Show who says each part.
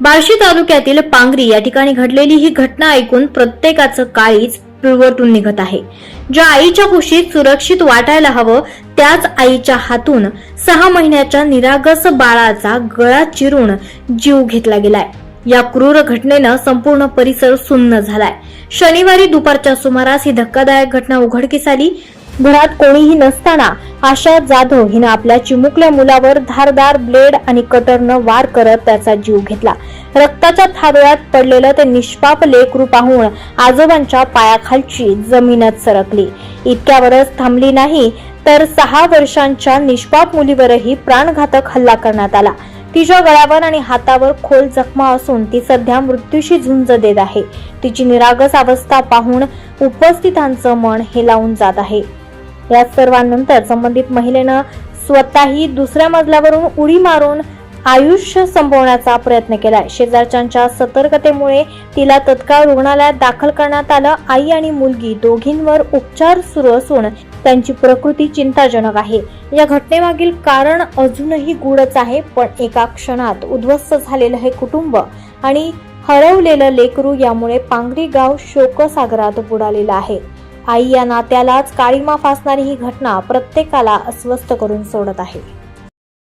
Speaker 1: बार्शी तालुक्यातील पांगरी या ठिकाणी घडलेली ही घटना ऐकून प्रत्येकाचं काळीज पिळवटून निघत आहे। ज्या आईच्या कुशीत सुरक्षित वाटायला हवं त्याच आईच्या हातून 6 महिन्याच्या निरागस बाळाचा गळा चिरून जीव घेतला गेलाय। या क्रूर घटनेनं संपूर्ण परिसर सुन्न झालाय। शनिवारी दुपारच्या सुमारास ही धक्कादायक घटना उघडकीस आली। घरात कोणीही नसताना आशा जाधव हिने आपल्या चिमुकल्या मुलावर धारदार ब्लेड आणि कटरनं वार करत त्याचा जीव घेतला। रक्ताच्या थारोळ्यात पडलेलं ते निष्पाप लेकरू पाहून आजोबांच्या पायाखालची जमीनच सरकली। इतक्यावरच थांबली नाही तर 6 वर्षांच्या निष्पाप मुलीवरही प्राणघातक हल्ला करण्यात आला। तिच्या गळ्यावर आणि हातावर खोल जखमा असून ती सध्या मृत्यूशी झुंज देत आहे। तिची निरागस अवस्था पाहून उपस्थितांचं मन हेलावून जात आहे। या सर्वांनंतर संबंधित महिलेनं स्वतःही दुसऱ्या मजल्यावरून उडी मारून आयुष्य संपवण्याचा प्रयत्न केलाय। शेजारच्यांच्या सतर्कतेमुळे तिला तत्काळ रुग्णालयात दाखल करण्यात आलं। आई आणि मुलगी दोघींवर उपचार सुरू असून त्यांची प्रकृती चिंताजनक आहे। या घटनेमागील कारण अजूनही गूढच आहे, पण एका क्षणात उद्ध्वस्त झालेलं हे कुटुंब आणि हरवलेलं लेकरू यामुळे पांगरी गाव शोकसागरात बुडालेलं आहे। आई या नात्यालाच काळीमा फासणारी ही घटना प्रत्येकाला अस्वस्थ करून सोडत आहे।